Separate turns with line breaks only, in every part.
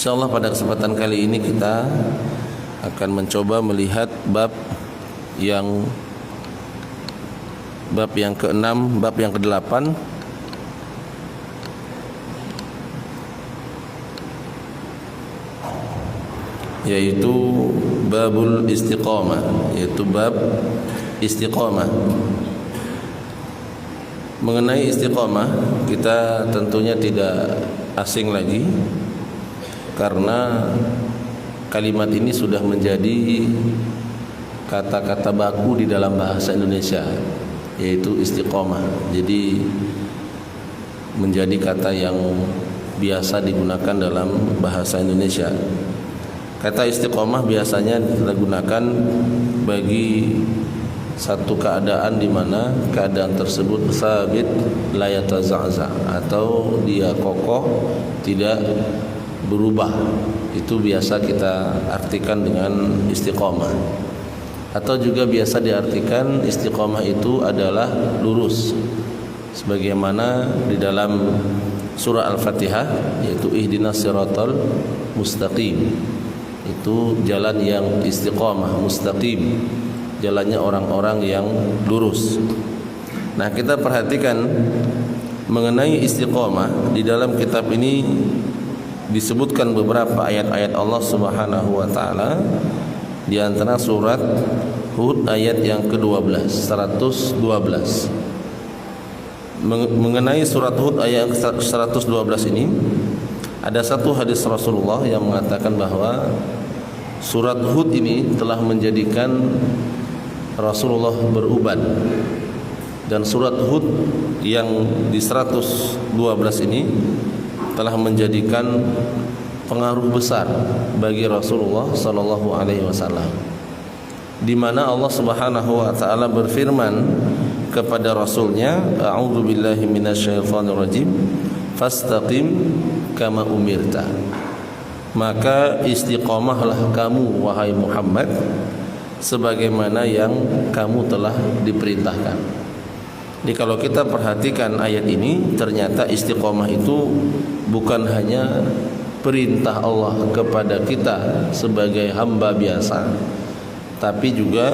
Insyaallah pada kesempatan kali ini kita akan mencoba melihat bab yang ke-6, bab yang ke-8, yaitu babul istiqamah, yaitu bab istiqamah. Mengenai istiqamah kita tentunya tidak asing lagi, karena kalimat ini sudah menjadi kata-kata baku di dalam bahasa Indonesia, yaitu istiqamah. Jadi menjadi kata yang biasa digunakan dalam bahasa Indonesia. Kata istiqamah biasanya kita gunakan bagi satu keadaan di mana keadaan tersebut sabit la yatazaza, atau dia kokoh tidak berubah. Itu biasa kita artikan dengan istiqamah. Atau juga biasa diartikan istiqamah itu adalah lurus, sebagaimana di dalam surah Al-Fatihah, yaitu ihdinas siratal mustaqim. Itu jalan yang istiqamah, mustaqim, jalannya orang-orang yang lurus. Nah, kita perhatikan mengenai istiqamah di dalam kitab ini disebutkan beberapa ayat-ayat Allah Subhanahu wa taala, di antara surat Hud ayat yang ke-12, 112. Mengenai surat Hud ayat 112 ini ada satu hadis Rasulullah yang mengatakan bahwa surat Hud ini telah menjadikan Rasulullah beruban, dan surat Hud yang di 112 ini telah menjadikan pengaruh besar bagi Rasulullah sallallahu alaihi wasallam, di mana Allah Subhanahu wa taala berfirman kepada rasulnya, a'udzubillahi minasyaitonirrajim, fastaqim kama umirta. Maka istiqamahlah kamu wahai Muhammad sebagaimana yang kamu telah diperintahkan. Jadi kalau kita perhatikan ayat ini, ternyata istiqamah itu bukan hanya perintah Allah kepada kita sebagai hamba biasa, tapi juga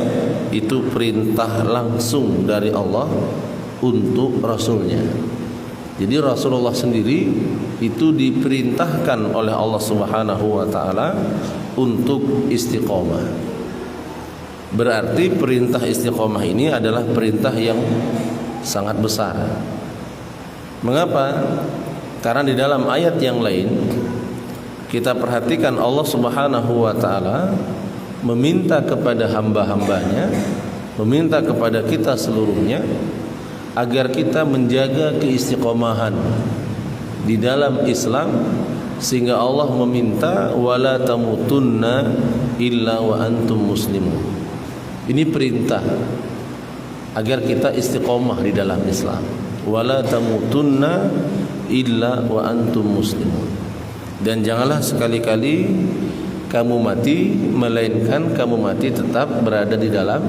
itu perintah langsung dari Allah untuk Rasulnya. Jadi Rasulullah sendiri itu diperintahkan oleh Allah Subhanahu wa taala untuk istiqamah. Berarti perintah istiqamah ini adalah perintah yang sangat besar. Mengapa? Karena di dalam ayat yang lain kita perhatikan Allah Subhanahu wa taala meminta kepada hamba-hambanya, meminta kepada kita seluruhnya agar kita menjaga keistiqomahan di dalam Islam, sehingga Allah meminta wala tamutunna illa wa antum muslimun. Ini perintah agar kita istiqomah di dalam Islam. Wala tamutunna illa wa antum muslimun. Dan janganlah sekali-kali kamu mati melainkan kamu mati tetap berada di dalam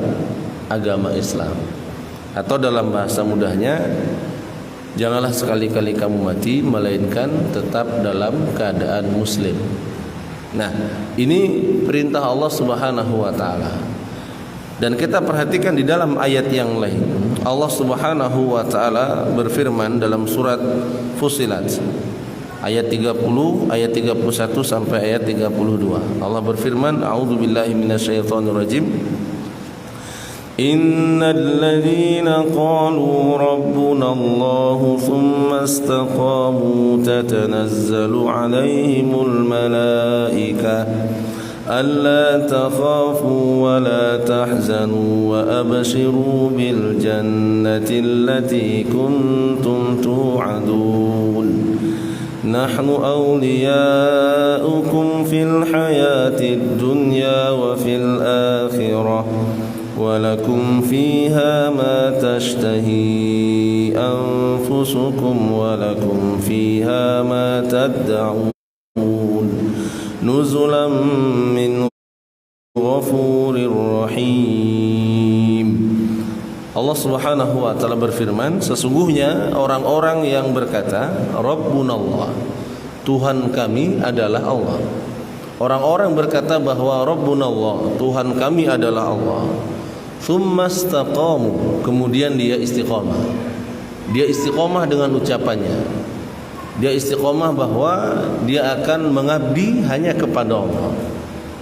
agama Islam. Atau dalam bahasa mudahnya, janganlah sekali-kali kamu mati melainkan tetap dalam keadaan muslim. Nah, ini perintah Allah Subhanahu wa taala. Dan kita perhatikan di dalam ayat yang lain, Allah Subhanahu wa taala berfirman dalam surat Fussilat ayat 30, ayat 31 sampai ayat 32. Allah berfirman, a'udzubillahi minasyaitonirrajim. Innal ladzina qalu rabbuna Allah tsumma istaqamu tatanazzalu 'alaihimul malaikah ألا تخافوا ولا تحزنوا وأبشروا بالجنة التي كنتم توعدون نحن أولياؤكم في الحياة الدنيا وفي الآخرة ولكم فيها ما تشتهي أنفسكم ولكم فيها ما تدعون نزلا من غفور رحيم. Allah Subhanahu wa taala berfirman, sesungguhnya orang-orang yang berkata Rabbunallah, Tuhan kami adalah Allah. Orang-orang berkata bahwa Rabbuna Allah, Tuhan kami adalah Allah. Tsumma istaqamu, kemudian dia istiqamah. Dia istiqamah dengan ucapannya. Dia istiqamah bahwa dia akan mengabdi hanya kepada Allah.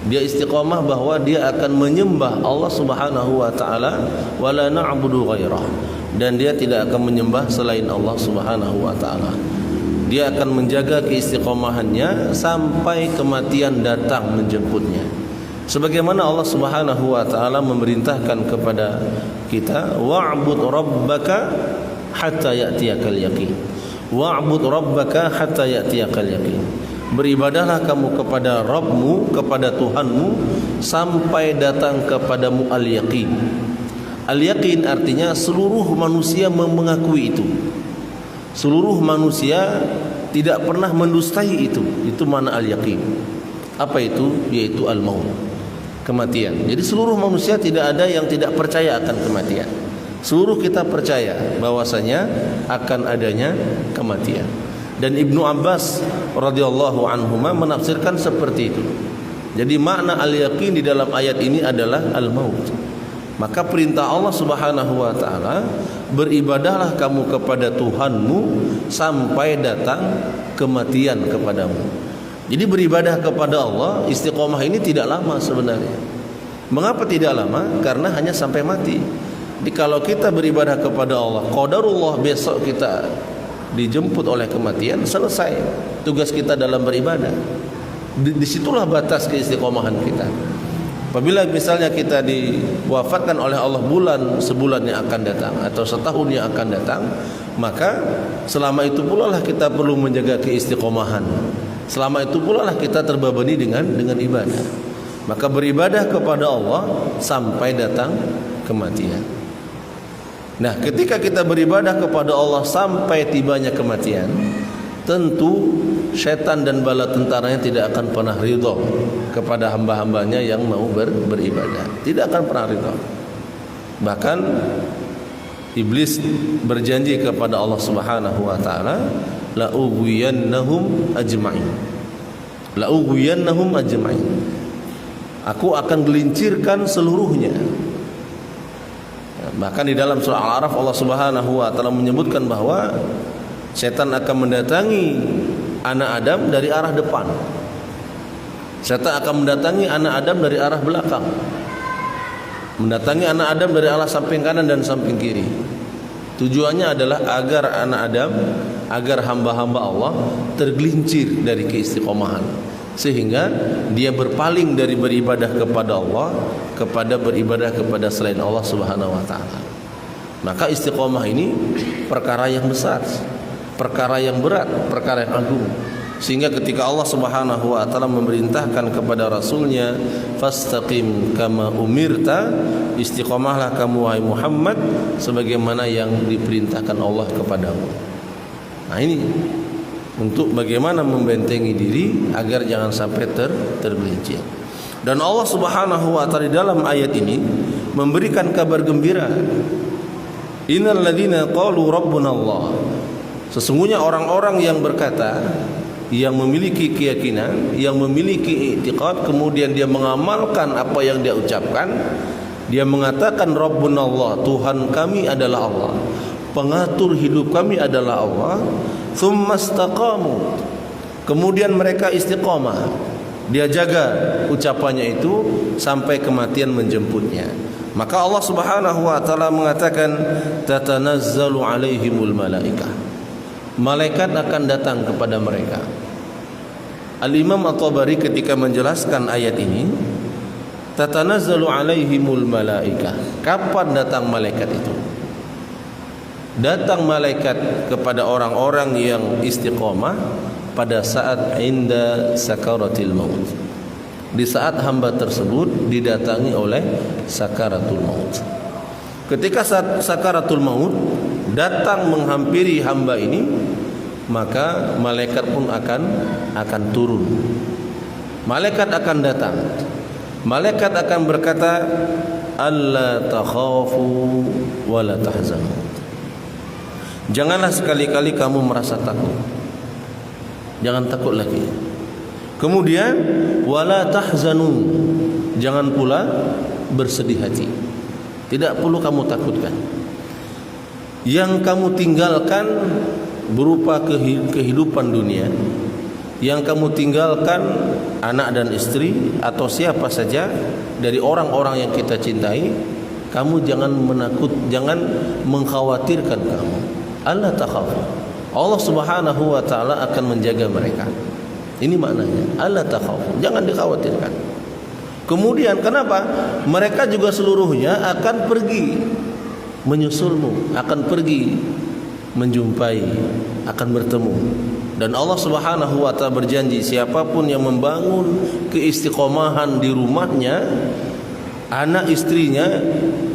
Dia istiqamah bahwa dia akan menyembah Allah Subhanahu wa taala wala na'budu ghairah, dan dia tidak akan menyembah selain Allah Subhanahu wa taala. Dia akan menjaga keistiqomahannya sampai kematian datang menjemputnya. Sebagaimana Allah Subhanahu wa taala memerintahkan kepada kita, wa'bud rabbaka hatta ya'tiyakal yaqin. Wa'bud rabbaka hatta ya'tiyakal yaqin. Beribadahlah kamu kepada Rabbmu, kepada Tuhanmu, sampai datang kepadamu al-yaqin. Al-yaqin artinya seluruh manusia mengakui itu. Seluruh manusia tidak pernah mendustai itu. Itu makna al-yaqin. Apa itu? Yaitu al-maut, kematian. Jadi seluruh manusia tidak ada yang tidak percaya akan kematian. Seluruh kita percaya bahwasanya akan adanya kematian. Dan Ibnu Abbas radhiyallahu anhuma menafsirkan seperti itu. Jadi makna al-yaqin di dalam ayat ini adalah al-maut. Maka perintah Allah Subhanahu wa taala, beribadahlah kamu kepada Tuhanmu sampai datang kematian kepadamu. Jadi beribadah kepada Allah, istiqomah ini tidak lama sebenarnya. Mengapa tidak lama? Karena hanya sampai mati. Jadi kalau kita beribadah kepada Allah, qadarullah besok kita dijemput oleh kematian, selesai tugas kita dalam beribadah. Disitulah batas keistiqomahan kita. Apabila misalnya kita diwafatkan oleh Allah sebulan yang akan datang atau setahun yang akan datang, maka selama itu pula lah kita perlu menjaga keistiqomahan. Selama itu pula lah kita terbebani dengan ibadah. Maka beribadah kepada Allah sampai datang kematian. Nah, ketika kita beribadah kepada Allah sampai tibanya kematian, tentu syaitan dan bala tentaranya tidak akan pernah ridha kepada hamba-hambanya yang mau beribadah. Tidak akan pernah ridha. Bahkan iblis berjanji kepada Allah Subhanahu wa taala, la ughwiyannahum ajma'in. La ughwiyannahum ajma'in. Aku akan gelincirkan seluruhnya. Bahkan di dalam surah Al-A'raf Allah Subhanahu wa taala menyebutkan bahwa setan akan mendatangi anak Adam dari arah depan. Setan akan mendatangi anak Adam dari arah belakang. Mendatangi anak Adam dari arah samping kanan dan samping kiri. Tujuannya adalah agar anak Adam, agar hamba-hamba Allah tergelincir dari keistiqomahan, sehingga dia berpaling dari beribadah kepada Allah kepada beribadah kepada selain Allah Subhanahu wa taala. Maka istiqomah ini perkara yang besar, perkara yang berat, perkara yang agung. Sehingga ketika Allah Subhanahu wa taala memerintahkan kepada Rasulnya, fastaqim kama umirta, istiqomahlah kamu wahai Muhammad sebagaimana yang diperintahkan Allah kepadamu. Nah, ini untuk bagaimana membentengi diri agar jangan sampai tergelincir. Dan Allah Subhanahu wa taala dalam ayat ini memberikan kabar gembira. Innal ladzina qalu rabbuna Allah. Sesungguhnya orang-orang yang berkata, yang memiliki keyakinan, yang memiliki i'tiqad, kemudian dia mengamalkan apa yang dia ucapkan, dia mengatakan rabbuna Allah, Tuhan kami adalah Allah, pengatur hidup kami adalah Allah. Tsumma istaqamu, kemudian mereka istiqamah, dia jaga ucapannya itu sampai kematian menjemputnya. Maka Allah Subhanahu wa taala mengatakan, tatanazzalu alaihimul malaikah, malaikat akan datang kepada mereka. Al-Imam At-Tabari ketika menjelaskan ayat ini, tatanazzalu alaihimul malaikah, kapan datang malaikat itu? Datang malaikat kepada orang-orang yang istiqomah pada saat inda sakaratil maut. Di saat hamba tersebut didatangi oleh sakaratul maut. Ketika sakaratul maut datang menghampiri hamba ini, maka malaikat pun akan turun. Malaikat akan datang. Malaikat akan berkata, alla takhafu wa la tahzanu. Janganlah sekali-kali kamu merasa takut. Jangan takut lagi. Kemudian wala tahzanu, jangan pula bersedih hati. Tidak perlu kamu takutkan. Yang kamu tinggalkan berupa kehidupan dunia, yang kamu tinggalkan anak dan istri atau siapa saja dari orang-orang yang kita cintai, kamu jangan jangan mengkhawatirkan kamu. Allah takhafu. Allah Subhanahu wa taala akan menjaga mereka. Ini maknanya. Allah takhafu. Jangan dikhawatirkan. Kemudian kenapa? Mereka juga seluruhnya akan pergi menyusulmu, akan pergi menjumpai, akan bertemu. Dan Allah Subhanahu wa taala berjanji, siapapun yang membangun keistiqomahan di rumahnya, anak istrinya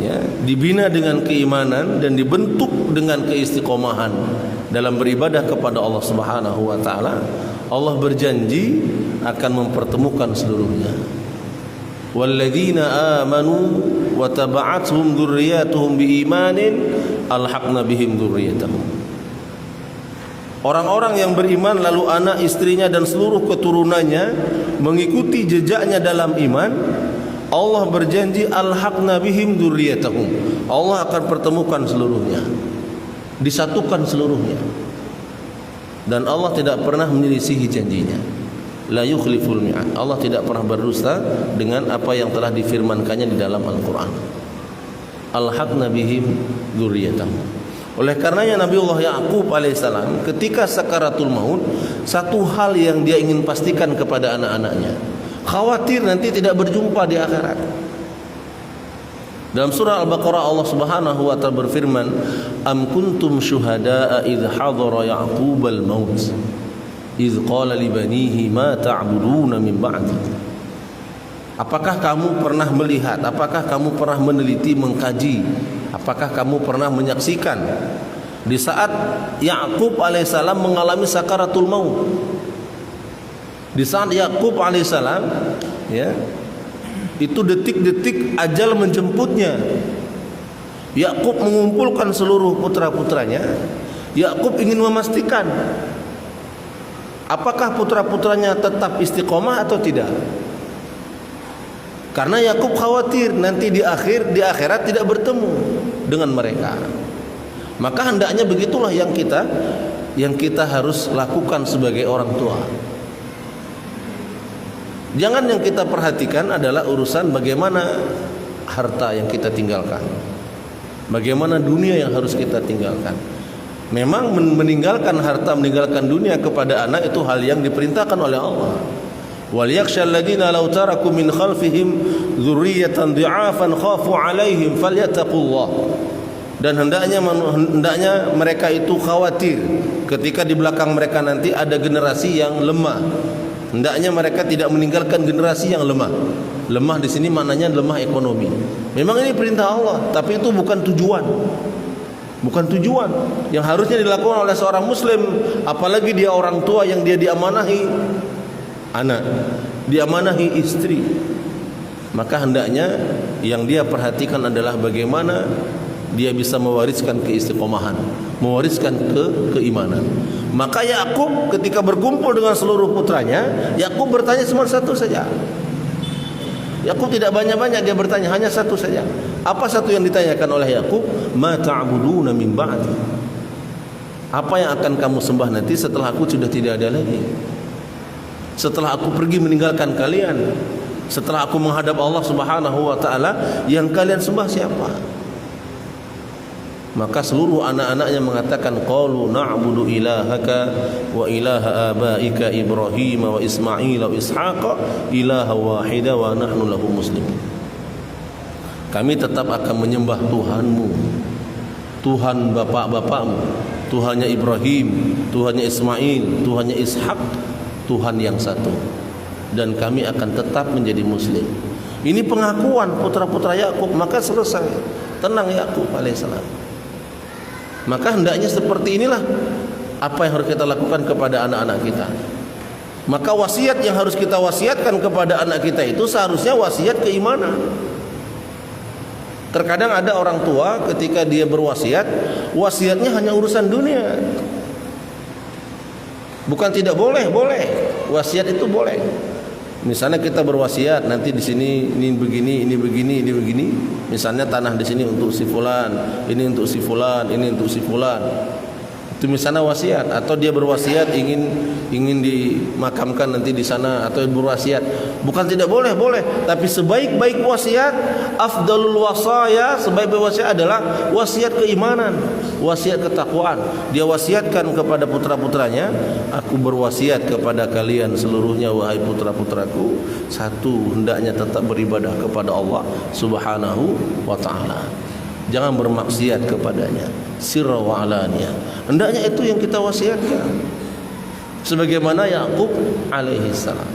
ya, dibina dengan keimanan dan dibentuk dengan keistiqomahan dalam beribadah kepada Allah Subhanahu wa taala, Allah berjanji akan mempertemukan seluruhnya. Walladzina amanu wa taba'athum dzurriyyatuhum biimanin alhaqna bihim dzurriyyatahum. Orang-orang yang beriman lalu anak istrinya dan seluruh keturunannya mengikuti jejaknya dalam iman, Allah berjanji alhaqna bihim dzurriyyatahum. Allah akan pertemukan seluruhnya, disatukan seluruhnya. Dan Allah tidak pernah menyelisihi janjinya. La yukhliful mi'ad. Allah tidak pernah berdusta dengan apa yang telah difirmankannya di dalam Al-Qur'an. Alhaqna bihim dzurriyyatahum. Oleh karenanya Nabiullah Ya'qub alaihissalam ketika sakaratul maut, satu hal yang dia ingin pastikan kepada anak-anaknya, khawatir nanti tidak berjumpa di akhirat. Dalam surah Al-Baqarah Allah Subhanahu wa taala berfirman, "Am kuntum syuhada'a idh hadara Ya'qubal maut, idh qala li banihi ma ta'buduna min ba'di." Apakah kamu pernah melihat, apakah kamu pernah meneliti, mengkaji, apakah kamu pernah menyaksikan di saat Ya'qub alaihissalam mengalami sakaratul maut? Di saat Ya'qub alaihissalam ya, itu detik-detik ajal menjemputnya. Ya'qub mengumpulkan seluruh putra-putranya. Ya'qub ingin memastikan apakah putra-putranya tetap istiqomah atau tidak. Karena Ya'qub khawatir nanti di akhirat tidak bertemu dengan mereka. Maka hendaknya begitulah yang kita harus lakukan sebagai orang tua. Jangan yang kita perhatikan adalah urusan bagaimana harta yang kita tinggalkan, bagaimana dunia yang harus kita tinggalkan. Memang meninggalkan harta, meninggalkan dunia kepada anak itu hal yang diperintahkan oleh Allah. Wal yakhshal ladina law taraku min khalfihim dzurriyyatan dhi'afan khafu 'alaihim falyattaqullah. Dan hendaknya mereka itu khawatir ketika di belakang mereka nanti ada generasi yang lemah. Hendaknya mereka tidak meninggalkan generasi yang lemah. Lemah di sini maknanya lemah ekonomi. Memang ini perintah Allah, tapi itu bukan tujuan. Bukan tujuan yang harusnya dilakukan oleh seorang muslim, apalagi dia orang tua yang dia diamanahi anak, diamanahi istri. Maka hendaknya yang dia perhatikan adalah bagaimana dia bisa mewariskan keistiqomahan, mewariskan keimanan. Maka Ya'qub ketika berkumpul dengan seluruh putranya, Ya'qub bertanya cuma satu saja. Ya'qub tidak banyak-banyak, dia bertanya hanya satu saja. Apa satu yang ditanyakan oleh Ya'qub? Ma ta'buduna min ba'di. Apa yang akan kamu sembah nanti setelah aku sudah tidak ada lagi? Setelah aku pergi meninggalkan kalian, setelah aku menghadap Allah Subhanahu wa taala, yang kalian sembah siapa? Maka seluruh anak-anaknya mengatakan, qalu na'budu ilahaka wa ilaha abaika Ibrahim wa Ismail wa Ishaqa ilaha wahida wa nahnu lahu muslimun. Kami tetap akan menyembah Tuhanmu, Tuhan bapak-bapakmu, Tuhannya Ibrahim, Tuhannya Ismail, Tuhannya Ishak, Tuhan yang satu, dan kami akan tetap menjadi muslim. Ini pengakuan putra-putra Ya'qub. Maka selesai, tenang Ya'qub alaihissalam. Maka hendaknya seperti inilah apa yang harus kita lakukan kepada anak-anak kita. Maka wasiat yang harus kita wasiatkan kepada anak kita itu seharusnya wasiat keimanan. Terkadang ada orang tua ketika dia berwasiat, wasiatnya hanya urusan dunia. Bukan tidak boleh, boleh. Wasiat itu boleh. Misalnya kita berwasiat nanti di sini ini begini, ini begini, ini begini. Misalnya tanah di sini untuk si fulan, ini untuk si fulan, ini untuk si fulan. Itu misalnya wasiat, atau dia berwasiat ingin dimakamkan nanti di sana, atau berwasiat. Bukan tidak boleh, boleh. Tapi sebaik-baik wasiat, afdalul wasaya, sebaik-baik wasiat adalah wasiat keimanan, wasiat ketakwaan. Dia wasiatkan kepada putra-putranya, aku berwasiat kepada kalian seluruhnya wahai putra-putraku, satu, hendaknya tetap beribadah kepada Allah Subhanahu wa taala. Jangan bermaksiat kepadanya, sirra wa alaniyah. Hendaknya itu yang kita wasiatkan. Sebagaimana Yakub alaihi salam.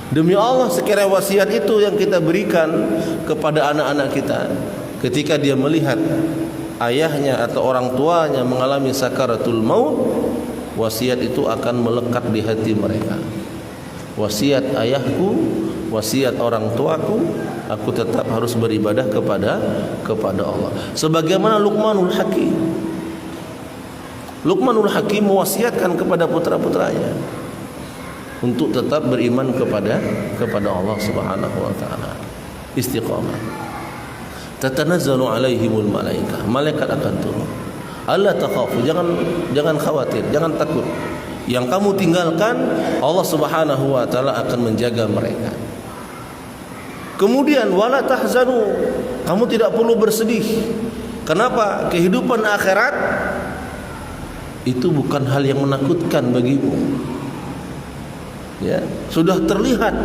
Demi Allah, sekiranya wasiat itu yang kita berikan kepada anak-anak kita ketika dia melihat ayahnya atau orang tuanya mengalami sakaratul maut, wasiat itu akan melekat di hati mereka. Wasiat ayahku, wasiat orang tuaku, aku tetap harus beribadah kepada Allah. Sebagaimana Luqmanul Hakim. Luqmanul Hakim mewasiatkan kepada putra-putranya untuk tetap beriman kepada Allah Subhanahu wa taala. Istiqamah. Tatanazzalu alaihimul malaikah. Malaikat akan turun. Alla takhafu, jangan khawatir, jangan takut. Yang kamu tinggalkan, Allah Subhanahu wa taala akan menjaga mereka. Kemudian wala tahzanu, kamu tidak perlu bersedih. Kenapa? Kehidupan akhirat itu bukan hal yang menakutkan bagimu. Ya, sudah terlihat.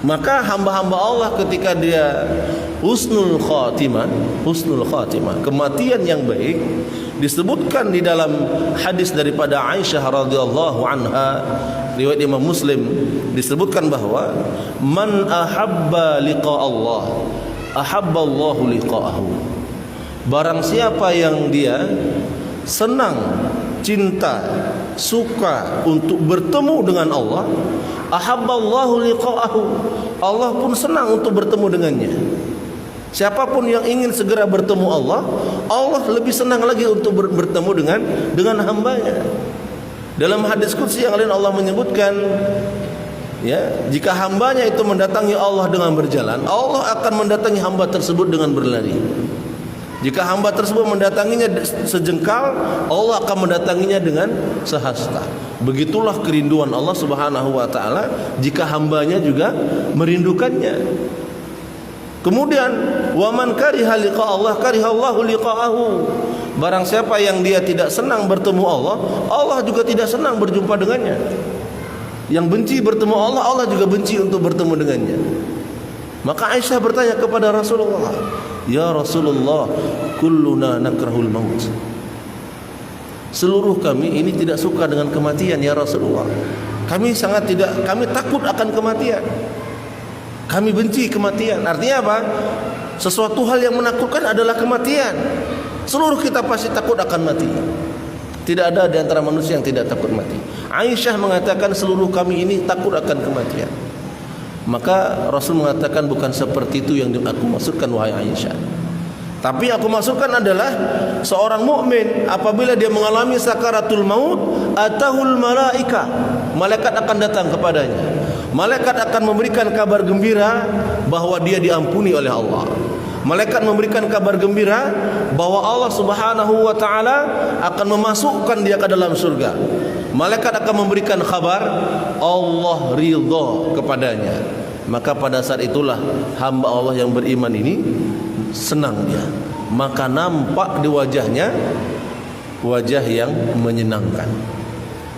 Maka hamba-hamba Allah ketika dia husnul khatimah, kematian yang baik, disebutkan di dalam hadis daripada Aisyah radhiyallahu anha, riwayat Imam Muslim, disebutkan bahwa man ahabba liqa Allah, ahabba Allahu liqa'ahu. Barang siapa yang dia senang, cinta, suka untuk bertemu dengan Allah, ahabballahu liqa'ahu, Allah pun senang untuk bertemu dengannya. Siapapun yang ingin segera bertemu Allah, Allah lebih senang lagi untuk bertemu dengan hambanya. Dalam hadis qudsi yang lain Allah menyebutkan, ya, jika hambanya itu mendatangi Allah dengan berjalan, Allah akan mendatangi hamba tersebut dengan berlari. Jika hamba tersebut mendatanginya sejengkal, Allah akan mendatanginya dengan sehasta. Begitulah kerinduan Allah Subhanahu wa taala jika hambanya juga merindukannya. Kemudian wa man kariha liqa Allah karihallahu liqa'ahu. Barang siapa yang dia tidak senang bertemu Allah, Allah juga tidak senang berjumpa dengannya. Yang benci bertemu Allah, Allah juga benci untuk bertemu dengannya. Maka Aisyah bertanya kepada Rasulullah, "Ya Rasulullah, kulluna nakrahul maut." Seluruh kami ini tidak suka dengan kematian ya Rasulullah. Kami takut akan kematian. Kami benci kematian. Artinya apa? Sesuatu hal yang menakutkan adalah kematian. Seluruh kita pasti takut akan mati. Tidak ada di antara manusia yang tidak takut mati. Aisyah mengatakan seluruh kami ini takut akan kematian. Maka Rasul mengatakan bukan seperti itu yang aku maksudkan wahai Aisyah. Tapi aku maksudkan adalah seorang mukmin apabila dia mengalami sakaratul maut, atahul malaika, malaikat akan datang kepadanya. Malaikat akan memberikan kabar gembira bahwa dia diampuni oleh Allah. Malaikat memberikan kabar gembira bahwa Allah Subhanahu wa taala akan memasukkan dia ke dalam surga. Malaikat akan memberikan kabar Allah ridha kepadanya. Maka pada saat itulah hamba Allah yang beriman ini senang dia. Maka nampak di wajahnya wajah yang menyenangkan.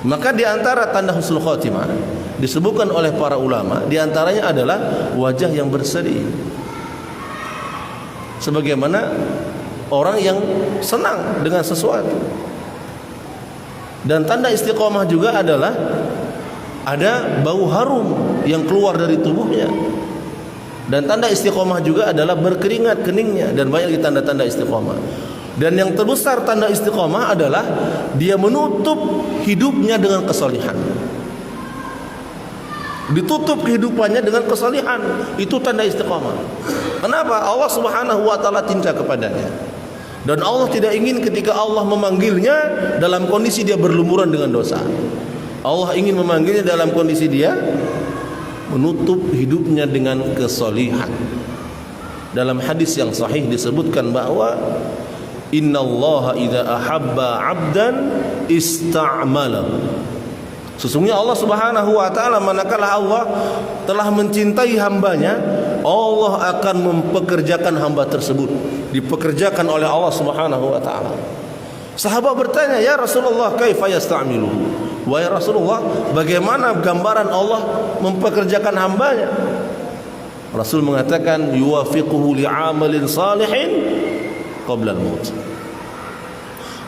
Maka di antara tanda husnul khatimah disebutkan oleh para ulama, di antaranya adalah wajah yang berseri. Sebagaimana orang yang senang dengan sesuatu. Dan tanda istiqomah juga adalah ada bau harum yang keluar dari tubuhnya. Dan tanda istiqomah juga adalah berkeringat keningnya, dan banyak tanda-tanda istiqomah. Dan yang terbesar tanda istiqomah adalah dia menutup hidupnya dengan kesalihan. Ditutup kehidupannya dengan kesalihan. Itu tanda istiqomah. Kenapa? Allah Subhanahu wa taala cinta kepadanya. Dan Allah tidak ingin ketika Allah memanggilnya dalam kondisi dia berlumuran dengan dosa. Allah ingin memanggilnya dalam kondisi dia menutup hidupnya dengan kesolihan. Dalam hadis yang sahih disebutkan bahwa innallaha idza ahabba 'abdan ista'malahu. Sesungguhnya Allah Subhanahu wa taala manakala Allah telah mencintai hambanya, Allah akan mempekerjakan hamba tersebut, dipekerjakan oleh Allah Subhanahu wa taala. Sahabat bertanya, "Ya Rasulullah, kaifa yasta'milu?" Wahai Rasulullah, bagaimana gambaran Allah mempekerjakan hambanya? Rasul mengatakan, "Yuwafiquhu li'amalin salihin qabla al-maut."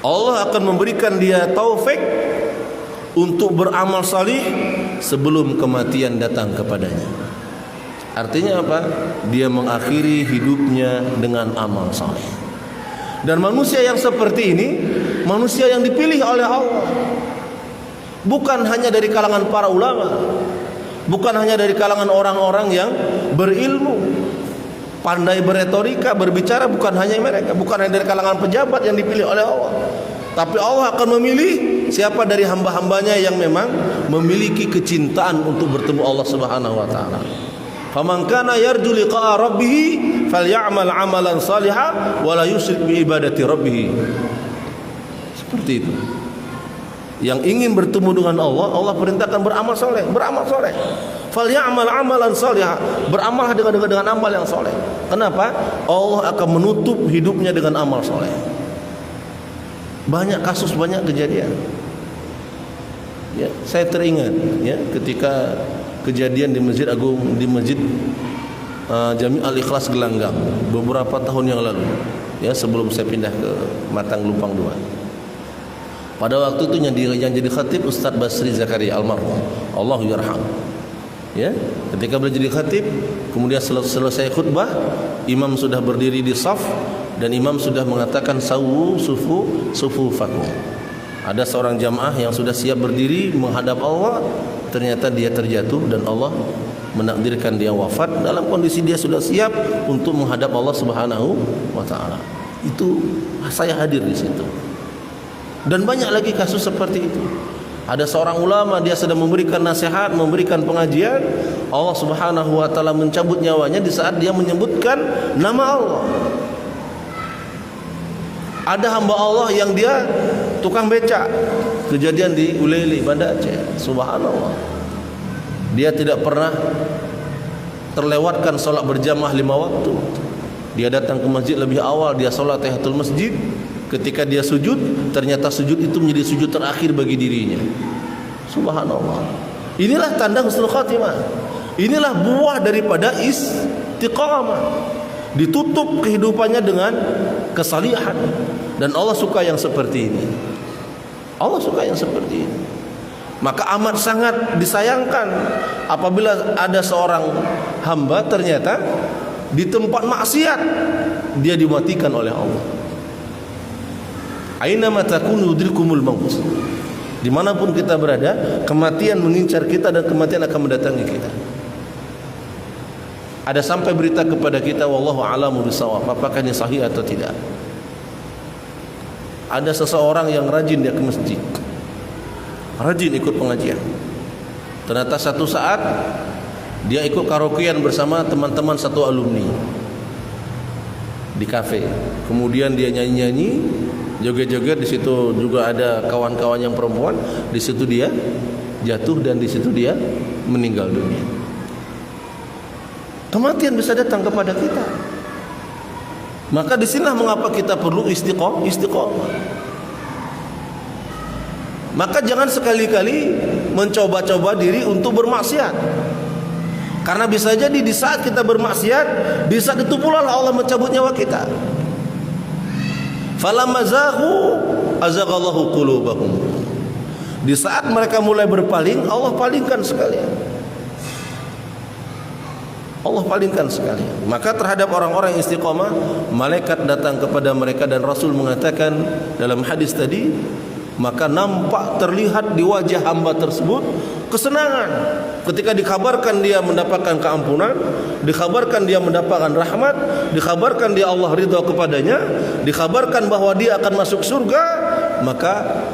Allah akan memberikan dia taufik untuk beramal salih sebelum kematian datang kepadanya. Artinya apa? Dia mengakhiri hidupnya dengan amal saleh. Dan manusia yang seperti ini, manusia yang dipilih oleh Allah, bukan hanya dari kalangan para ulama, bukan hanya dari kalangan orang-orang yang berilmu, pandai beretorika, berbicara, bukan hanya mereka, bukan hanya dari kalangan pejabat yang dipilih oleh Allah. Tapi Allah akan memilih siapa dari hamba-hambanya yang memang memiliki kecintaan untuk bertemu Allah Subhanahu wa taala. Faman kana yarju liqa'a rabbih falyamal 'amalan shalihan wa la yusyrik bi ibadati rabbih. Seperti itu. Yang ingin bertemu dengan Allah, Allah perintahkan beramal soleh, beramal soleh. Falyamal 'amalan shalihan, beramal dengan amal yang soleh. Kenapa? Allah akan menutup hidupnya dengan amal soleh. Banyak kasus, banyak kejadian. Ya, saya teringat ya ketika kejadian di Masjid Agung, di Masjid Jami Al-Ikhlas Gelanggang beberapa tahun yang lalu, ya sebelum saya pindah ke Matang Lumpang 2. Pada waktu itu yang jadi khatib Ustadz Basri Zakaria almarhum, Allahu yarham. Ya, ketika beliau jadi khatib, kemudian selesai khutbah, imam sudah berdiri di saf dan imam sudah mengatakan sawu sufufakum. Ada seorang jamaah yang sudah siap berdiri menghadap Allah, ternyata dia terjatuh dan Allah menakdirkan dia wafat dalam kondisi dia sudah siap untuk menghadap Allah Subhanahu wa taala. Itu saya hadir di situ. Dan banyak lagi kasus seperti itu. Ada seorang ulama, dia sedang memberikan nasihat, memberikan pengajian, Allah Subhanahu wa taala mencabut nyawanya di saat dia menyebutkan nama Allah. Ada hamba Allah yang dia tukang becak, kejadian di Uleli, Banda Aceh. Subhanallah, dia tidak pernah terlewatkan solat berjamaah 5 waktu. Dia datang ke masjid lebih awal, dia solat tahiyatul masjid. Ketika dia sujud, ternyata sujud itu menjadi sujud terakhir bagi dirinya. Subhanallah. Inilah tanda husnul khatimah. Inilah buah daripada istiqamah. Ditutup kehidupannya dengan kesalihan. Dan Allah suka yang seperti ini. Allah suka yang seperti ini. Maka amat sangat disayangkan apabila ada seorang hamba ternyata di tempat maksiat dia dimatikan oleh Allah. Aina ma takunu yudrikumul maut. Dimanapun kita berada, kematian mengincar kita dan kematian akan mendatangi kita. Ada sampai berita kepada kita, wallahu a'lamu bishawab, apakah ini sahih atau tidak. Ada seseorang yang rajin dia ke masjid, rajin ikut pengajian. Ternyata satu saat dia ikut karaokean bersama teman-teman satu alumni di kafe. Kemudian dia nyanyi-nyanyi, joget-joget, di situ juga ada kawan-kawan yang perempuan, di situ dia jatuh dan di situ dia meninggal dunia. Kematian bisa datang kepada kita. Maka disinilah mengapa kita perlu istiqomah. Maka jangan sekali-kali mencoba-coba diri untuk bermaksiat. Karena bisa jadi di saat kita bermaksiat, di saat itu pula Allah mencabut nyawa kita. Falamazahu azaghallahu qulubahum. Di saat mereka mulai berpaling, Allah palingkan sekalian. Allah palingkan sekalian. Maka terhadap orang-orang istiqamah, malaikat datang kepada mereka dan Rasul mengatakan dalam hadis tadi, maka nampak terlihat di wajah hamba tersebut kesenangan ketika dikabarkan dia mendapatkan keampunan, dikabarkan dia mendapatkan rahmat, dikabarkan dia Allah ridha kepadanya, dikabarkan bahwa dia akan masuk surga, maka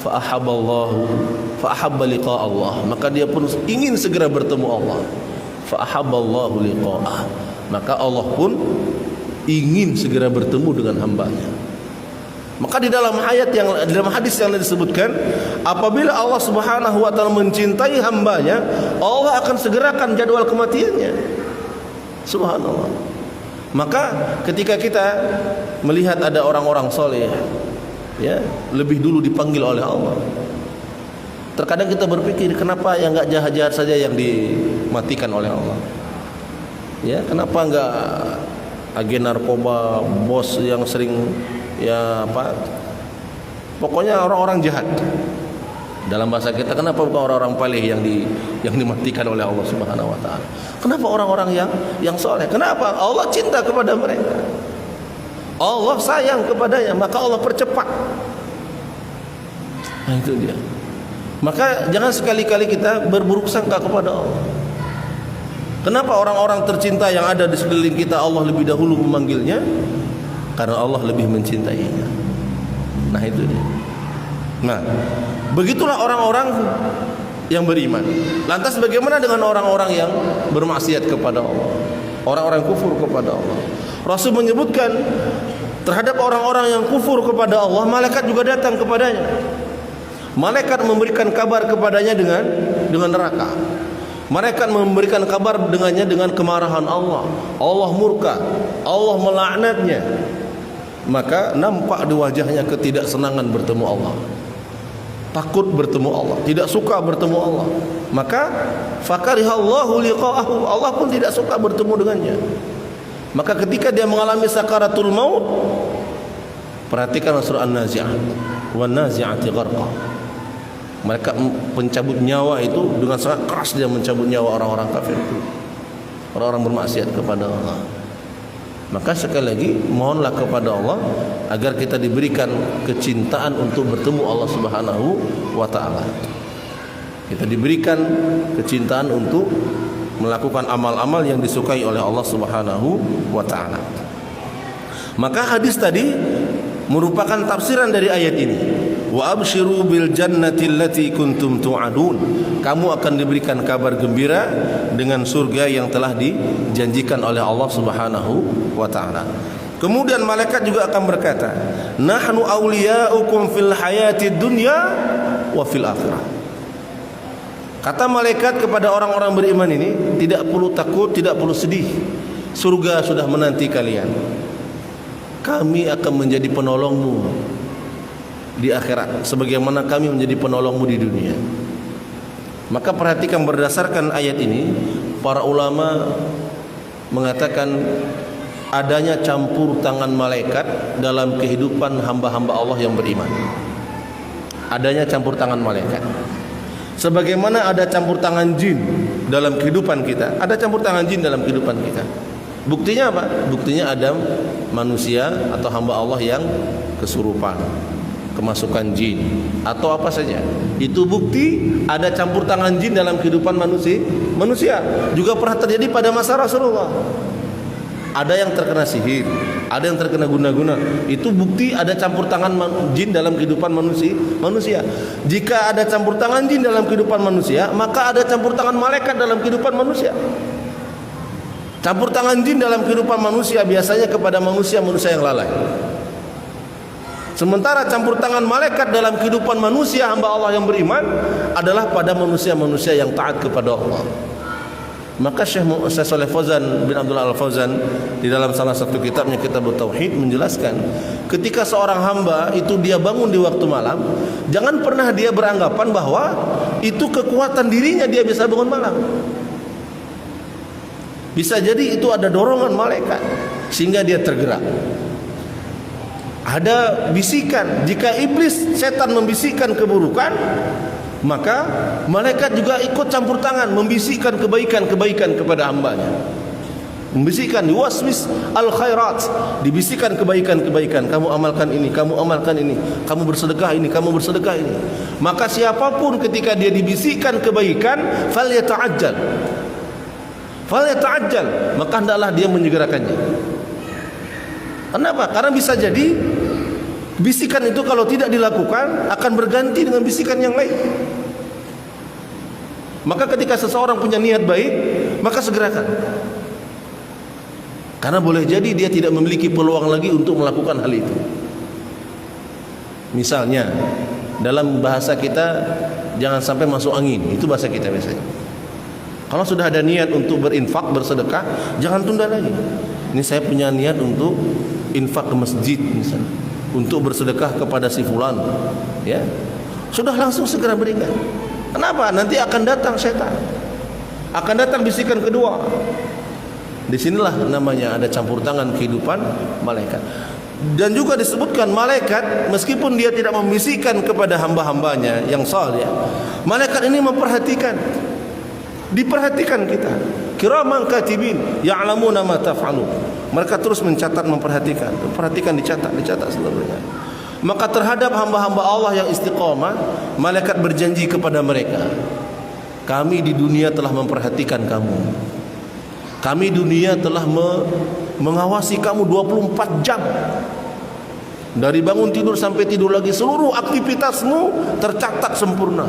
fa'ahabba liqa Allah, maka dia pun ingin segera bertemu Allah. Fa'ahabballahu liqa'ah, maka Allah pun ingin segera bertemu dengan hambanya. Maka di dalam hadis yang disebutkan, apabila Allah Subhanahu wa taala mencintai hambanya, Allah akan segerakan jadwal kematiannya. Subhanallah. Maka ketika kita melihat ada orang-orang soleh, ya, lebih dulu dipanggil oleh Allah, terkadang kita berpikir, kenapa yang enggak jahat-jahat saja yang dimatikan oleh Allah? Ya, kenapa enggak agen narkoba, bos yang sering pokoknya orang-orang jahat. Dalam bahasa kita, kenapa bukan orang-orang palih yang dimatikan oleh Allah Subhanahu wa taala? Kenapa orang-orang yang soleh? Kenapa? Allah cinta kepada mereka, Allah sayang kepadanya, maka Allah percepat. Nah, itu dia. Maka jangan sekali-kali kita berburuk sangka kepada Allah. Kenapa orang-orang tercinta yang ada di sekeliling kita Allah lebih dahulu memanggilnya? Karena Allah lebih mencintainya. Nah, itu dia. Nah, begitulah orang-orang yang beriman. Lantas bagaimana dengan orang-orang yang bermaksiat kepada Allah, orang-orang yang kufur kepada Allah? Rasul menyebutkan terhadap orang-orang yang kufur kepada Allah, malaikat juga datang kepadanya. Malaikat memberikan kabar kepadanya dengan neraka. Malaikat memberikan kabar dengannya dengan kemarahan Allah. Allah murka, Allah melaknatnya. Maka nampak di wajahnya ketidaksenangan bertemu Allah, takut bertemu Allah, tidak suka bertemu Allah. Maka fakarihallahu liqa'ahu, Allah pun tidak suka bertemu dengannya. Maka ketika dia mengalami sakaratul maut, perhatikan surah An-Nazi'at, wan nazi'ati gharqa. Mereka pencabut nyawa itu dengan sangat keras, dia mencabut nyawa orang-orang kafir itu, orang-orang bermaksiat kepada Allah. Maka sekali lagi mohonlah kepada Allah agar kita diberikan kecintaan untuk bertemu Allah Subhanahu wa taala. Kita diberikan kecintaan untuk melakukan amal-amal yang disukai oleh Allah Subhanahu wa taala. Maka hadis tadi merupakan tafsiran dari ayat ini. Wa abshiru bil jannati allati kuntum tu'adun. Kamu akan diberikan kabar gembira dengan surga yang telah dijanjikan oleh Allah Subhanahu wa taala. Kemudian malaikat juga akan berkata, nahnu awliya'ukum fil hayatid dunya wa fil akhirah. Kata malaikat kepada orang-orang beriman ini, tidak perlu takut, tidak perlu sedih. Surga sudah menanti kalian. Kami akan menjadi penolongmu di akhirat sebagaimana kami menjadi penolongmu di dunia. Maka perhatikan, berdasarkan ayat ini para ulama mengatakan adanya campur tangan malaikat dalam kehidupan hamba-hamba Allah yang beriman. Adanya campur tangan malaikat, sebagaimana ada campur tangan jin dalam kehidupan kita. Ada campur tangan jin dalam kehidupan kita. Buktinya apa? Buktinya Adam, manusia atau hamba Allah yang kesurupan, kemasukan jin atau apa saja. Itu bukti ada campur tangan jin dalam kehidupan manusia. Juga pernah terjadi pada masa Rasulullah. Ada yang terkena sihir, ada yang terkena guna-guna. Itu bukti ada campur tangan jin dalam kehidupan manusia. Jika ada campur tangan jin dalam kehidupan manusia, maka ada campur tangan malaikat dalam kehidupan manusia. Campur tangan jin dalam kehidupan manusia biasanya kepada manusia-manusia yang lalai. Sementara campur tangan malaikat dalam kehidupan manusia hamba Allah yang beriman adalah pada manusia-manusia yang taat kepada Allah. Maka Syekh Shalih Fauzan bin Abdullah Al-Fauzan di dalam salah satu kitabnya, Kitabut Tauhid, menjelaskan ketika seorang hamba itu dia bangun di waktu malam, jangan pernah dia beranggapan bahwa itu kekuatan dirinya dia bisa bangun malam. Bisa jadi itu ada dorongan malaikat sehingga dia tergerak. Ada bisikan, jika iblis setan membisikkan keburukan, maka malaikat juga ikut campur tangan membisikkan kebaikan-kebaikan kepada hambanya. Membisikkan, waswis al khairat, dibisikkan kebaikan-kebaikan. Kamu amalkan ini, kamu amalkan ini, kamu bersedekah ini, kamu bersedekah ini. Maka siapapun ketika dia dibisikkan kebaikan, falyata'ajjal, maka hendaklah dia menyegerakannya. Kenapa? Karena bisa jadi bisikan itu kalau tidak dilakukan akan berganti dengan bisikan yang lain. Maka ketika seseorang punya niat baik, maka segerakan. Karena boleh jadi dia tidak memiliki peluang lagi untuk melakukan hal itu. Misalnya dalam bahasa kita, jangan sampai masuk angin. Itu bahasa kita biasanya. Kalau sudah ada niat untuk berinfak, bersedekah, jangan tunda lagi. Ini saya punya niat untuk infak ke masjid misalnya, untuk bersedekah kepada si fulan, ya. Sudah langsung segera berikan. Kenapa? Nanti akan datang setan. Akan datang bisikan kedua. Disinilah namanya ada campur tangan kehidupan malaikat. Dan juga disebutkan malaikat meskipun dia tidak membisikkan kepada hamba-hambanya yang saleh, malaikat ini memperhatikan, diperhatikan kita. Kiraman katibin ya'lamuna ma taf'alun. Mereka terus mencatat, memperhatikan, dicatat seluruhnya. Maka terhadap hamba-hamba Allah yang istiqamah, malaikat berjanji kepada mereka, kami di dunia telah memperhatikan kamu. Kami dunia telah mengawasi kamu 24 jam. Dari bangun tidur sampai tidur lagi, seluruh aktivitasmu tercatat sempurna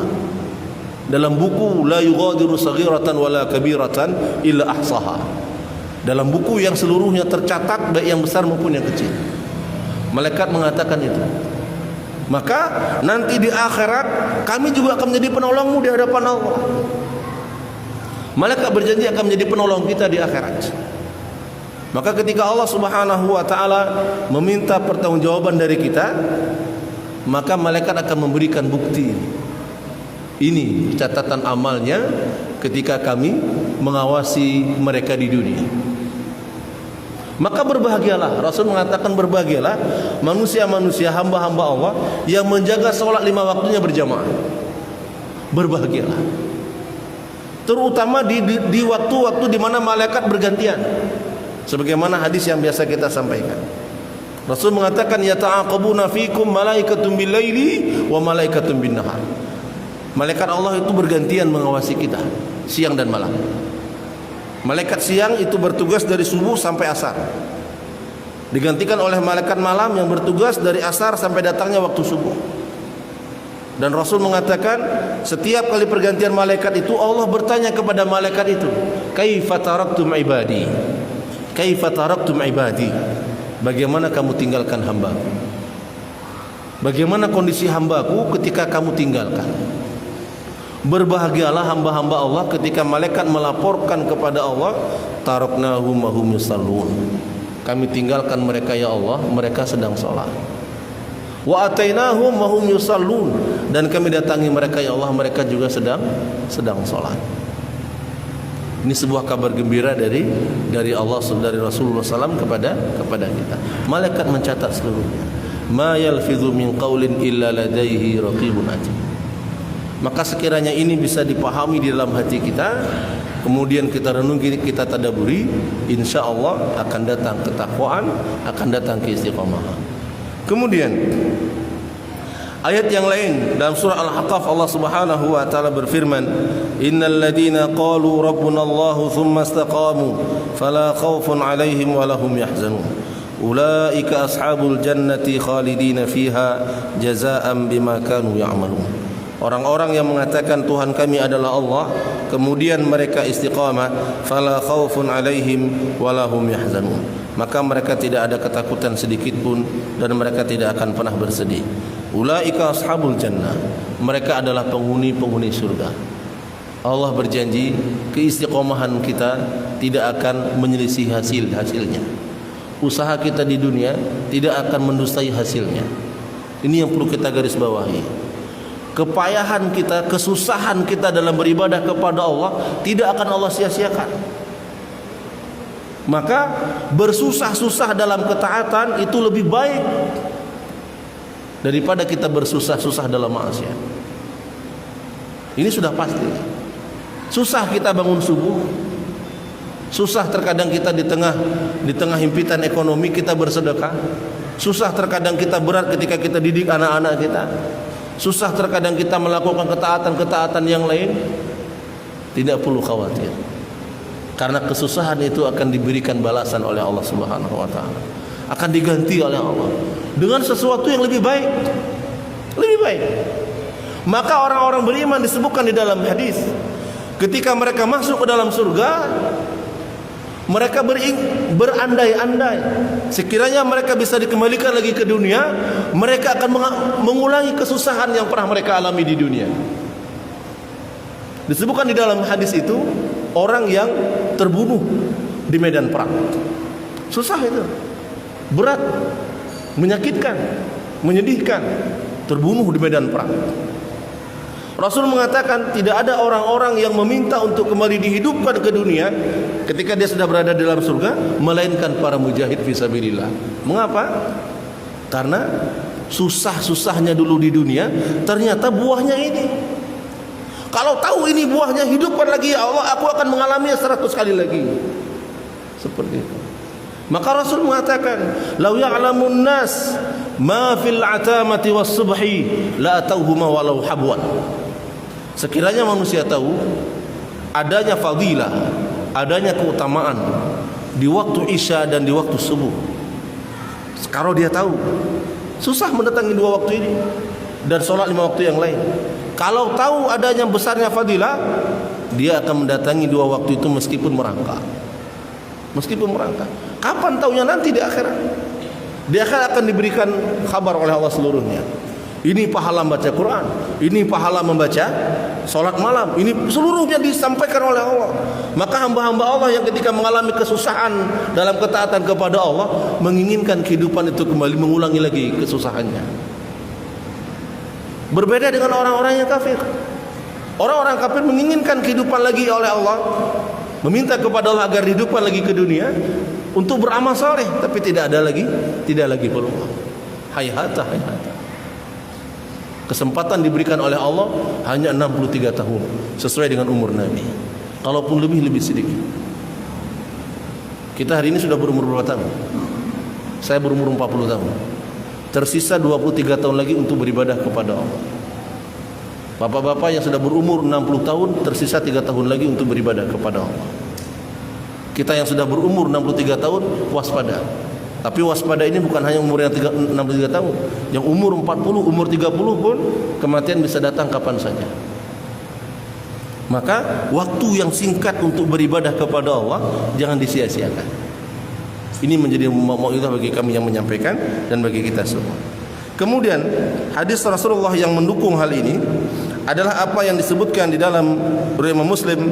dalam buku la yughadiru saghiratan wala kabiratan illa ahsaha. Dalam buku yang seluruhnya tercatat, baik yang besar maupun yang kecil. Malaikat mengatakan itu. Maka nanti di akhirat kami juga akan menjadi penolongmu di hadapan Allah. Malaikat berjanji akan menjadi penolong kita di akhirat. Maka ketika Allah Subhanahu wa taala meminta pertanggungjawaban dari kita, maka malaikat akan memberikan bukti. Ini catatan amalnya ketika kami mengawasi mereka di dunia. Maka berbahagialah, Rasul mengatakan berbahagialah manusia-manusia, hamba-hamba Allah yang menjaga sholat 5 waktunya berjamaah. Berbahagialah. Terutama di waktu-waktu di mana malaikat bergantian. Sebagaimana hadis yang biasa kita sampaikan. Rasul mengatakan yata'aqabuna fikum malaikatun bil laili wa malaikatun bin nahar. Malaikat Allah itu bergantian mengawasi kita siang dan malam. Malaikat siang itu bertugas dari subuh sampai asar. Digantikan oleh malaikat malam yang bertugas dari asar sampai datangnya waktu subuh. Dan Rasul mengatakan setiap kali pergantian malaikat itu Allah bertanya kepada malaikat itu, "Kaifa taraktum ibadi?" Kaifa taraktum ibadi? Bagaimana kamu tinggalkan hambaku? Bagaimana kondisi hambaku ketika kamu tinggalkan? Berbahagialah hamba-hamba Allah ketika malaikat melaporkan kepada Allah, taraknahum wa hum yusallun. Kami tinggalkan mereka ya Allah, mereka sedang salat. Wa atainahum wa hum yusallun, dan kami datangi mereka ya Allah, mereka juga sedang salat. Ini sebuah kabar gembira dari Allah, dari Rasulullah SAW kepada kita. Malaikat mencatat seluruhnya. Ma yalfidhu min qaulin illa ladaihi raqibun atid. Maka sekiranya ini bisa dipahami di dalam hati kita, kemudian kita renungi, kita tadaburi, insya Allah akan datang ketakwaan, akan datang keistiqomahan. Kemudian ayat yang lain dalam surah Al-Haqqaf, Allah Subhanahu wa taala berfirman, innal ladzina qalu rabbuna Allahu tsumma istaqamu fala khaufun 'alaihim wa lahum yahzanun ulaika ashabul jannati khalidina fiha jazaa'an bima kanu ya'malun. Orang-orang yang mengatakan Tuhan kami adalah Allah, kemudian mereka istiqamah, fala khaufun 'alaihim wa lahum yahzanun, maka mereka tidak ada ketakutan sedikit pun dan mereka tidak akan pernah bersedih. Ulaika ashabul jannah, mereka adalah penghuni surga. Allah berjanji keistiqomahan kita tidak akan menyelisih hasilnya. Usaha kita di dunia tidak akan mendustai hasilnya. Ini yang perlu kita garis bawahi. Kepayahan kita, kesusahan kita dalam beribadah kepada Allah tidak akan Allah sia-siakan. Maka bersusah-susah dalam ketaatan itu lebih baik daripada kita bersusah-susah dalam maksiat. Ini sudah pasti. Susah kita bangun subuh, susah terkadang kita di tengah himpitan ekonomi kita bersedekah, susah terkadang kita berat ketika kita didik anak-anak kita, susah terkadang kita melakukan ketaatan-ketaatan yang lain. Tidak perlu khawatir, karena kesusahan itu akan diberikan balasan oleh Allah Subhanahu wa taala. akan diganti oleh Allah dengan sesuatu yang lebih baik. Lebih baik. Maka orang-orang beriman disebutkan di dalam hadis, ketika mereka masuk ke dalam surga, mereka berandai-andai sekiranya mereka bisa dikembalikan lagi ke dunia, mereka akan mengulangi kesusahan yang pernah mereka alami di dunia. Disebutkan di dalam hadis itu orang yang terbunuh di medan perang. Susah itu, berat, menyakitkan, menyedihkan, terbunuh di medan perang. Rasul mengatakan tidak ada orang-orang yang meminta untuk kembali dihidupkan ke dunia ketika dia sudah berada di dalam surga, melainkan para mujahid fisabilillah. Mengapa? Karena susah-susahnya dulu di dunia, ternyata buahnya ini. Kalau tahu ini buahnya, hidupkan lagi ya Allah, aku akan mengalaminya 100 kali lagi. Seperti itu. Maka Rasul mengatakan, "Lau ya'lamun nas ma fil atamati was subhi la atauhuma walau habwan." Sekiranya manusia tahu adanya fadilah, adanya keutamaan di waktu Isya dan di waktu subuh. Kalau dia tahu, susah mendatangi dua waktu ini dan sholat 5 waktu yang lain. Kalau tahu adanya besarnya fadilah, dia akan mendatangi dua waktu itu meskipun merangkak. Meskipun merangkak. Kapan taunya? Nanti di akhirat. Di akhirat akan diberikan kabar oleh Allah seluruhnya. Ini pahala membaca Quran, ini pahala membaca salat malam, ini seluruhnya disampaikan oleh Allah. Maka hamba-hamba Allah yang ketika mengalami kesusahan dalam ketaatan kepada Allah, menginginkan kehidupan itu kembali, mengulangi lagi kesusahannya. Berbeda dengan orang-orang yang kafir. Orang-orang kafir menginginkan kehidupan lagi oleh Allah, meminta kepada Allah agar dihidupkan lagi ke dunia untuk beramal saleh, tapi tidak ada lagi peluang. Hayhata. Kesempatan diberikan oleh Allah hanya 63 tahun sesuai dengan umur Nabi. Kalaupun lebih sedikit. Kita hari ini sudah berumur berapa tahun? Saya berumur 40 tahun. Tersisa 23 tahun lagi untuk beribadah kepada Allah. Bapak-bapak yang sudah berumur 60 tahun, tersisa 3 tahun lagi untuk beribadah kepada Allah. Kita yang sudah berumur 63 tahun, waspada. Tapi waspada ini bukan hanya umur yang 63 tahun. Yang umur 40, umur 30 pun kematian bisa datang kapan saja. Maka waktu yang singkat untuk beribadah kepada Allah jangan disia-siakan. Ini menjadi mau'izah bagi kami yang menyampaikan dan bagi kita semua. Kemudian hadis Rasulullah yang mendukung hal ini adalah apa yang disebutkan di dalam riwayat Muslim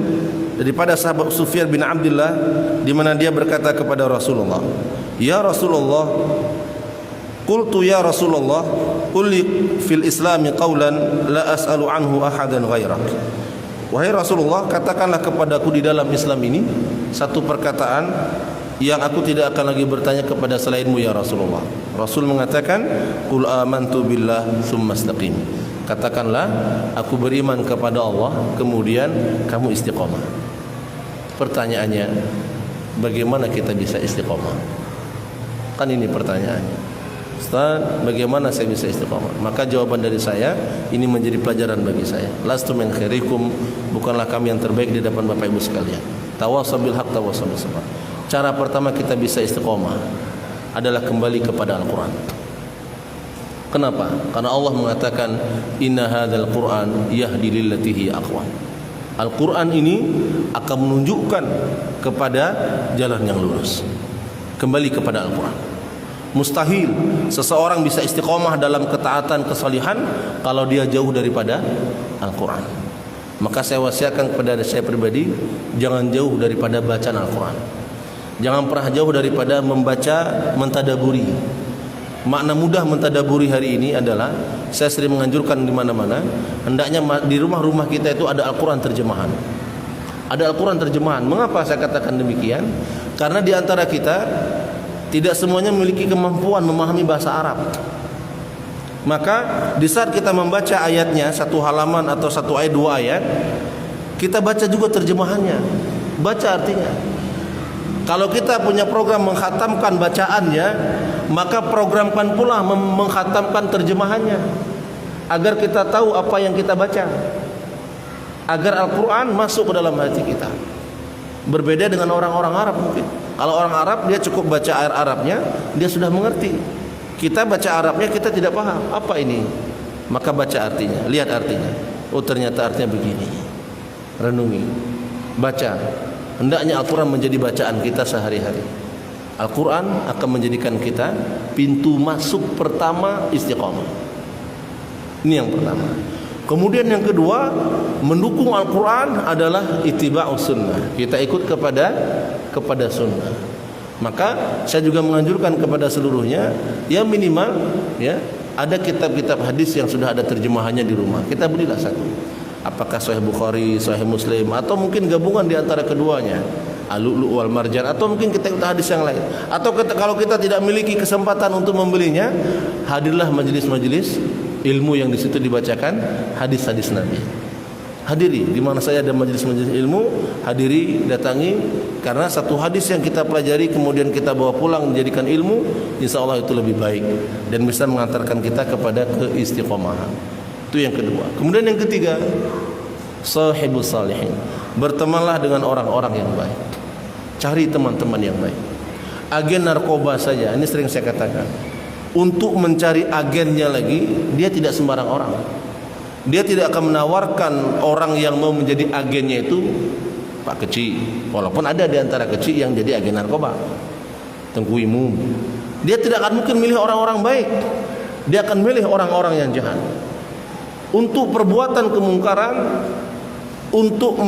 daripada sahabat Sufyan bin Abdullah, di mana dia berkata kepada Rasulullah, "Ya Rasulullah, qultu ya Rasulullah, qul li fil Islami qawlan la as'alu anhu ahadan ghairak." Wahai Rasulullah, katakanlah kepadaku di dalam Islam ini satu perkataan yang aku tidak akan lagi bertanya kepada selainmu ya Rasulullah. Rasul mengatakan, "Qul amantu billah tsumma istaqim." Katakanlah, aku beriman kepada Allah, kemudian kamu istiqomah. Pertanyaannya, bagaimana kita bisa istiqomah? Kan ini pertanyaannya. Ustaz, bagaimana saya bisa istiqomah? Maka jawaban dari saya, ini menjadi pelajaran bagi saya. Lastu min khairikum, bukanlah kami yang terbaik di depan Bapak Ibu sekalian. Tawassaw bil haq, tawassaw bis sabr. Cara pertama kita bisa istiqomah adalah kembali kepada Al-Quran. Kenapa? Karena Allah mengatakan, "Inna hadzal Qur'an yahdi lillati hiya aqwam." Al-Quran ini akan menunjukkan kepada jalan yang lurus. Kembali kepada Al-Quran. Mustahil seseorang bisa istiqomah dalam ketaatan kesalihan kalau dia jauh daripada Al-Quran. Maka saya wasiatkan kepada saya pribadi, jangan jauh daripada bacaan Al-Quran. Jangan pernah jauh daripada membaca, mentadaburi. Makna mudah mentadaburi hari ini adalah, saya sering menganjurkan di mana-mana, hendaknya di rumah-rumah kita itu ada Al-Quran terjemahan. Ada Al-Quran terjemahan. Mengapa saya katakan demikian? Karena di antara kita tidak semuanya memiliki kemampuan memahami bahasa Arab. Maka di saat kita membaca ayatnya, satu halaman atau satu ayat, dua ayat, kita baca juga terjemahannya, baca artinya. Kalau kita punya program mengkhatamkan bacaannya, maka programkan pula mengkhatamkan terjemahannya, agar kita tahu apa yang kita baca, agar Al-Quran masuk ke dalam hati kita. Berbeda dengan orang-orang Arab mungkin. Kalau orang Arab dia cukup baca air Arabnya, dia sudah mengerti. Kita baca Arabnya kita tidak paham apa ini, maka baca artinya, lihat artinya. Oh ternyata artinya begini. Renungi, baca. Hendaknya Al-Quran menjadi bacaan kita sehari-hari. Al-Quran akan menjadikan kita pintu masuk pertama istiqamah. Ini yang pertama. Kemudian yang kedua, mendukung Al-Quran adalah ittiba'us sunnah. Kita ikut kepada sunnah. Maka saya juga menganjurkan kepada seluruhnya, ya minimal ya ada kitab-kitab hadis yang sudah ada terjemahannya di rumah. Kita belilah satu. Apakah Sahih Bukhari, Sahih Muslim, atau mungkin gabungan di antara keduanya, Al-Lu'lu' wal Marjan, atau mungkin kita hadis yang lain. Atau kalau kita tidak memiliki kesempatan untuk membelinya, hadirlah majelis-majelis ilmu yang di situ dibacakan hadis-hadis Nabi. Hadiri, di mana saya ada majelis-majelis ilmu, hadiri, datangi, karena satu hadis yang kita pelajari kemudian kita bawa pulang menjadikan ilmu, insya Allah itu lebih baik dan bisa mengantarkan kita kepada keistiqomahan. Itu yang kedua. Kemudian yang ketiga, sahibus salihin. Bertemanlah dengan orang-orang yang baik. Cari teman-teman yang baik. Agen narkoba saja, ini sering saya katakan, untuk mencari agennya lagi, dia tidak sembarang orang. Dia tidak akan menawarkan orang yang mau menjadi agennya itu Pak Kecil. Walaupun ada di antara kecil yang jadi agen narkoba, Tengku Imum. Dia tidak akan mungkin milih orang-orang baik. Dia akan milih orang-orang yang jahat. Untuk perbuatan kemungkaran, untuk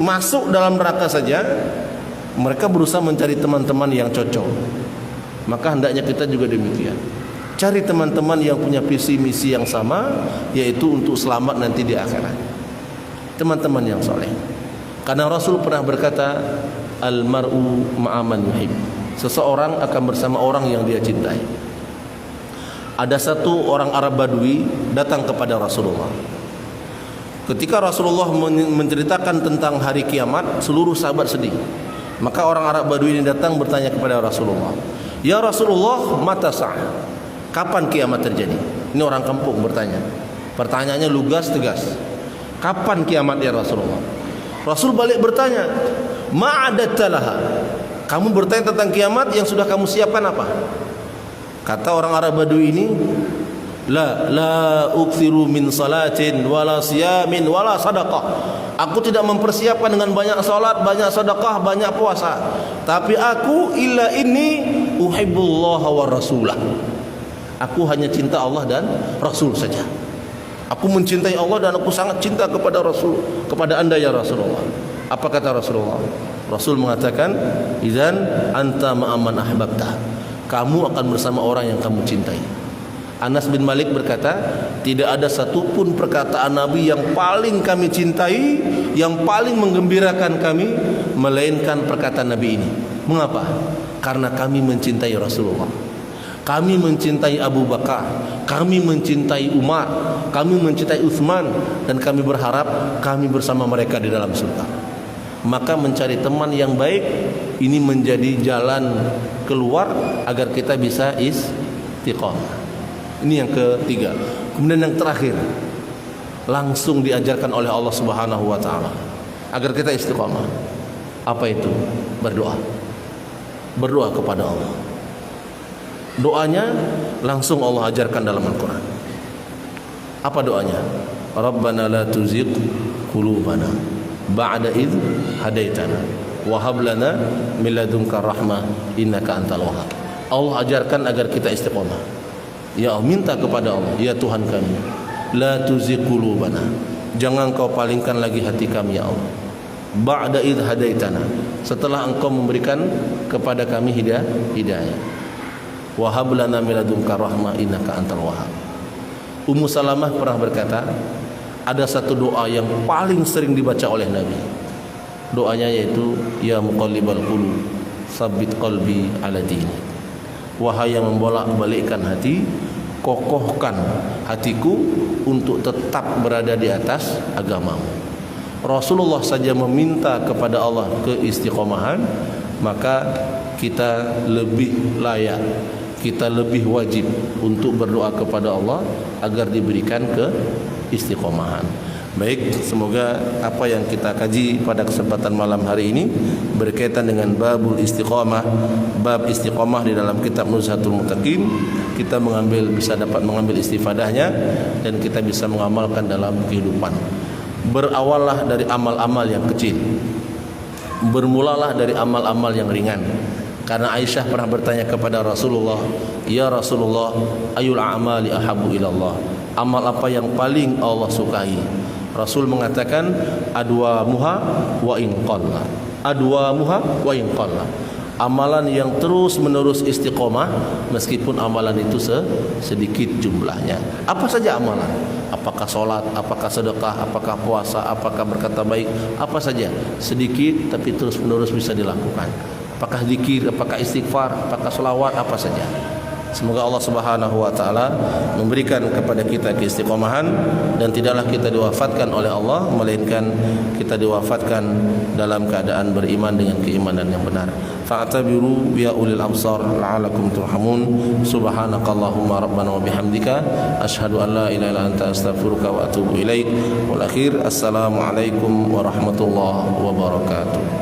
masuk dalam neraka saja, mereka berusaha mencari teman-teman yang cocok. Maka hendaknya kita juga demikian. Cari teman-teman yang punya visi misi yang sama, yaitu untuk selamat nanti di akhirat. Teman-teman yang soleh. Karena Rasul pernah berkata, Al-mar'u ma'aman yuhib. Seseorang akan bersama orang yang dia cintai. Ada satu orang Arab Badui datang kepada Rasulullah. Ketika Rasulullah menceritakan tentang hari kiamat, seluruh sahabat sedih. Maka orang Arab Badui ini datang bertanya kepada Rasulullah, "Ya Rasulullah, mata sa'ah?" Kapan kiamat terjadi? Ini orang kampung bertanya. Pertanyaannya lugas tegas. Kapan kiamat ya Rasulullah? Rasul balik bertanya, "Ma'adattalaha?" Kamu bertanya tentang kiamat, yang sudah kamu siapkan apa? Kata orang Arab Badui ini, La ukthiru min salatin wala siyamin wala sadaqah. Aku tidak mempersiapkan dengan banyak salat, banyak sedekah, banyak puasa. Tapi aku illa inni uhibbullah wa rasulah. Aku hanya cinta Allah dan Rasul saja. Aku mencintai Allah dan aku sangat cinta kepada Rasul, kepada anda ya Rasulullah. Apa kata Rasulullah? Rasul mengatakan, "Idzan anta ma'aman ahbabta." Kamu akan bersama orang yang kamu cintai. Anas bin Malik berkata, tidak ada satupun perkataan Nabi yang paling kami cintai, yang paling menggembirakan kami, melainkan perkataan Nabi ini. Mengapa? Karena kami mencintai Rasulullah. Kami mencintai Abu Bakar, kami mencintai Umar, kami mencintai Utsman, dan kami berharap kami bersama mereka di dalam surga. Maka mencari teman yang baik ini menjadi jalan keluar agar kita bisa istiqomah. Ini yang ketiga. Kemudian yang terakhir, langsung diajarkan oleh Allah Subhanahu wa taala agar kita istiqomah. Apa itu? Berdoa. Berdoa kepada Allah. Doanya langsung Allah ajarkan dalam Al-Quran. Apa doanya? Rabbana la tuzigh qulubana ba'da idh hadaitana wa hab lana min ladunka rahmah innaka antal wahhab. Allah ajarkan agar kita istiqomah. Ya Allah, minta kepada Allah, ya Tuhan kami, la tuzigh qulubana, jangan kau palingkan lagi hati kami ya Allah. Ba'da idh hadaitana, setelah engkau memberikan kepada kami hidayah. Wa hab lana min ladunka rahmah innaka antal wahhab. Ummu Salamah pernah berkata, ada satu doa yang paling sering dibaca oleh Nabi. Doanya yaitu, ya muqallibal qulub, tsabbit qalbi ala dinik. Wahai yang membolak-balikkan hati, kokohkan hatiku untuk tetap berada di atas agamamu. Rasulullah saja meminta kepada Allah keistiqomahan, maka kita lebih layak, kita lebih wajib untuk berdoa kepada Allah agar diberikan keistiqomahan. Baik, semoga apa yang kita kaji pada kesempatan malam hari ini berkaitan dengan babul istiqamah, bab istiqamah di dalam kitab Nuzhatul Muttaqin, kita bisa dapat mengambil istifadahnya dan kita bisa mengamalkan dalam kehidupan. Berawallah dari amal-amal yang kecil, bermulalah dari amal-amal yang ringan. Karena Aisyah pernah bertanya kepada Rasulullah, "Ya Rasulullah, ayul a'mali ahabbu ilallah?" Amal apa yang paling Allah sukai? Rasul mengatakan, adwamuha wa in qalla. Adwamuha wa in qalla. Amalan yang terus menerus istiqomah meskipun amalan itu sedikit jumlahnya. Apa saja amalan? Apakah solat, apakah sedekah, apakah puasa, apakah berkata baik, apa saja, sedikit tapi terus menerus bisa dilakukan. Apakah zikir, apakah istighfar, apakah selawat, apa saja. Semoga Allah Subhanahu wa taala memberikan kepada kita keistiqomahan dan tidaklah kita diwafatkan oleh Allah melainkan kita diwafatkan dalam keadaan beriman dengan keimanan yang benar. Fa'tabiru ya ulil absar la'alakum turhamun. Subhanakallahumma rabbana wa bihamdika asyhadu an la ilaha illa anta astaghfiruka wa atubu ilaik. Wal akhir, assalamu alaikum warahmatullahi wabarakatuh.